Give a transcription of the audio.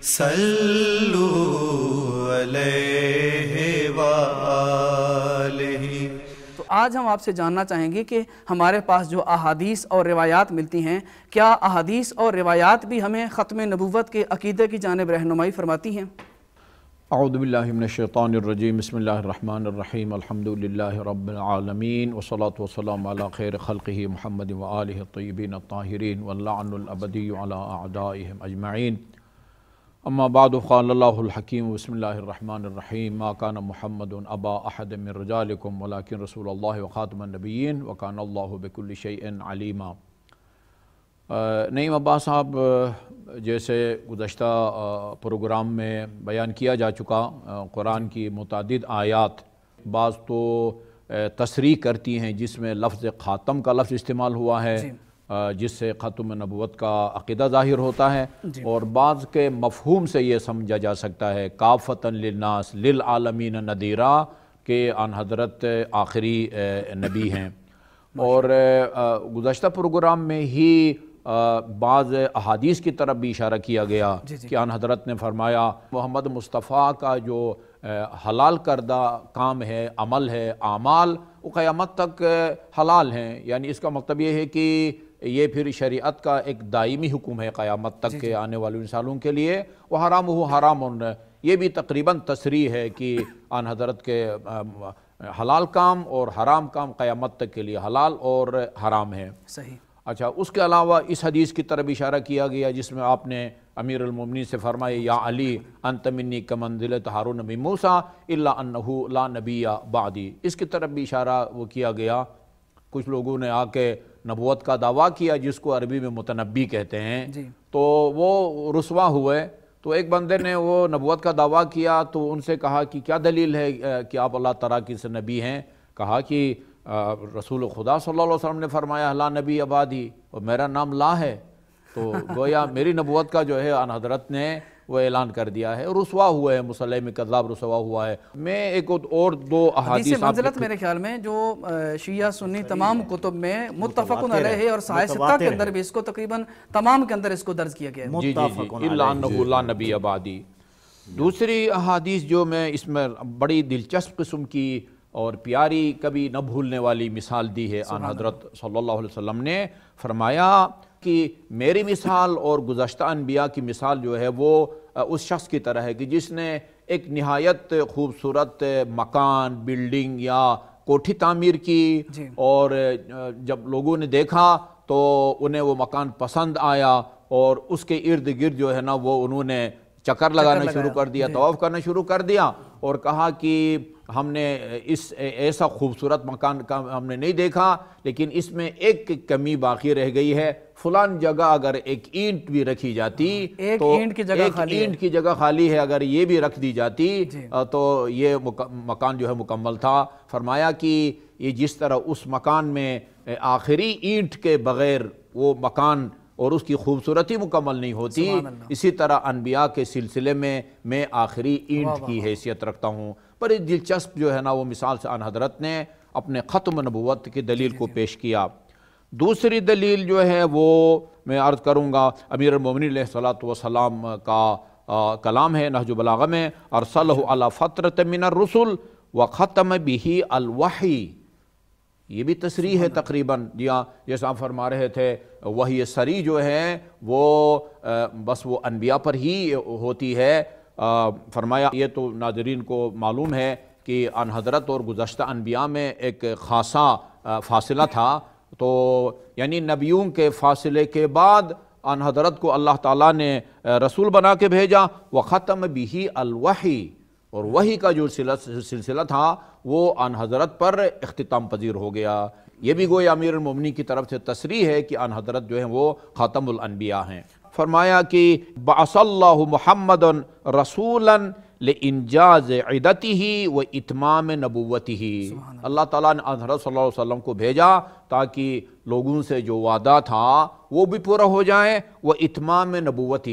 صلو علیہ وآلہ۔ تو آج ہم آپ سے جاننا چاہیں گے کہ ہمارے پاس جو احادیث اور روایات ملتی ہیں، کیا احادیث اور روایات بھی ہمیں ختم نبوت کے عقیدے کی جانب رہنمائی فرماتی ہیں؟ اعوذ باللہ من الشیطان الرجیم، بسم اللہ الرحمن الرحیم، الحمدللہ رب العالمین، والصلاة والسلام علی خیر خلقہ محمد وآلہ الطیبین الطاہرین، واللعن الابدی علی اعدائہم اجمعین۔ اما بعد، قال اللہ الحکیم، بسم اللہ الرحمن الرحیم، ما کان محمد ابا احد من رجالکم ولکن رسول اللہ وخاتم النبیین وکان اللہ بکل شیء علیما۔ نعیم عباس صاحب، جیسے گزشتہ پروگرام میں بیان کیا جا چکا، قرآن کی متعدد آیات بعض تو تصریح کرتی ہیں جس میں لفظ خاتم کا لفظ استعمال ہوا ہے، جس سے ختم نبوت کا عقیدہ ظاہر ہوتا ہے، اور بعض کے مفہوم سے یہ سمجھا جا سکتا ہے کافۃ للناس للعالمین نذیرا، کہ آن حضرت آخری نبی ہیں۔ اور گزشتہ پروگرام میں ہی بعض احادیث کی طرف بھی اشارہ کیا گیا کہ آن حضرت نے فرمایا محمد مصطفیٰ کا جو حلال کردہ کام ہے، عمل ہے، اعمال، وہ قیامت تک حلال ہیں۔ یعنی اس کا مطلب یہ ہے کہ یہ پھر شریعت کا ایک دائمی حکم ہے قیامت تک کے آنے والے انسانوں کے لیے، وہ حرام ہو حرام۔ یہ بھی تقریباً تصریح ہے کہ آن حضرت کے حلال کام اور حرام کام قیامت تک کے لیے حلال اور حرام ہے۔ صحیح۔ اچھا، اس کے علاوہ اس حدیث کی طرف اشارہ کیا گیا جس میں آپ نے امیر المومنین سے فرمایا یا علی انت منی کمنزلۃ ہارون من موسیٰ الا انہ لا نبی بعدی۔ اس کی طرف بھی اشارہ وہ کیا گیا۔ کچھ لوگوں نے آ کے نبوت کا دعویٰ کیا جس کو عربی میں متنبی کہتے ہیں، تو وہ رسوا ہوئے۔ تو ایک بندے نے وہ نبوت کا دعویٰ کیا تو ان سے کہا کہ کیا دلیل ہے کہ آپ اللہ تعالیٰ کی سے نبی ہیں؟ کہا کہ رسول خدا صلی اللہ علیہ وسلم نے فرمایا لا نبی بعدی، اور میرا نام لا ہے، تو گویا میری نبوت کا جو ہے آن حضرت نے وہ اعلان کر دیا ہے، اور رسوا ہوا ہے، مسلم کذاب رسوا ہوا ہے۔ میں ایک اور دو احادیث حدیث منزلت میرے خیال میں جو شیعہ سنی تمام کتب میں متفق علیہ ہے، اور صحیح ستہ کے اندر بھی اس کو تقریباً تمام کے اندر اس کو درج کیا گیا ہے۔ جی الا انہ لا نبی بعدی۔ دوسری احادیث جو میں اس میں بڑی دلچسپ قسم کی اور پیاری، کبھی نہ بھولنے والی مثال دی ہے آن حضرت صلی اللہ علیہ وسلم نے۔ فرمایا کہ میری مثال اور گزشتہ انبیاء کی مثال جو ہے وہ اس شخص کی طرح ہے کہ جس نے ایک نہایت خوبصورت مکان، بلڈنگ یا کوٹھی تعمیر کی، اور جب لوگوں نے دیکھا تو انہیں وہ مکان پسند آیا، اور اس کے ارد گرد جو ہے نا وہ انہوں نے چکر لگانا شروع کر دیا، طواف کرنا شروع کر دیا، اور کہا کہ ہم نے اس ایسا خوبصورت مکان کا ہم نے نہیں دیکھا، لیکن اس میں ایک کمی باقی رہ گئی ہے۔ فلان جگہ اگر ایک اینٹ بھی رکھی جاتی تو ایک اینٹ کی جگہ خالی ہے، اگر یہ بھی رکھ دی جاتی تو یہ مکان جو ہے مکمل تھا۔ فرمایا کہ یہ جس طرح اس مکان میں آخری اینٹ کے بغیر وہ مکان اور اس کی خوبصورتی مکمل نہیں ہوتی، اسی طرح انبیاء کے سلسلے میں آخری اینٹ کی حیثیت رکھتا ہوں۔ بڑی دلچسپ جو ہے نا وہ مثال سے آن حضرت نے اپنے ختم نبوت کی دلیل کو پیش کیا۔ دوسری دلیل جو ہے وہ میں عرض کروں گا، امیر المومنین علیہ الصلوۃ والسلام کا کلام ہے نہج البلاغہ میں، ارسلہ علی فترۃ من الرسل وختم بہ الوحی۔ یہ بھی تصریح ہے تقریباً، جیسا آپ فرما رہے تھے، وحی سری جو ہے وہ بس وہ انبیاء پر ہی ہوتی ہے۔ فرمایا یہ تو ناظرین کو معلوم ہے کہ آن حضرت اور گزشتہ انبیاء میں ایک خاصا فاصلہ تھا، تو یعنی نبیوں کے فاصلے کے بعد آن حضرت کو اللہ تعالیٰ نے رسول بنا کے بھیجا، وختم بہ الوحی، اور وحی کا جو سلسلہ تھا وہ آن حضرت پر اختتام پذیر ہو گیا۔ یہ بھی گویا امیر المومنین کی طرف سے تصریح ہے کہ آن حضرت جو ہیں وہ خاتم الانبیاء ہیں۔ فرمایا کہ بعث اللہ محمد رسولا لانجاز عدتہ و اتمام نبوتہ۔ اللہ تعالیٰ نے حضرت صلی اللہ علیہ وسلم کو بھیجا تاکہ لوگوں سے جو وعدہ تھا وہ بھی پورا ہو جائے، و اتمام نبوتہ،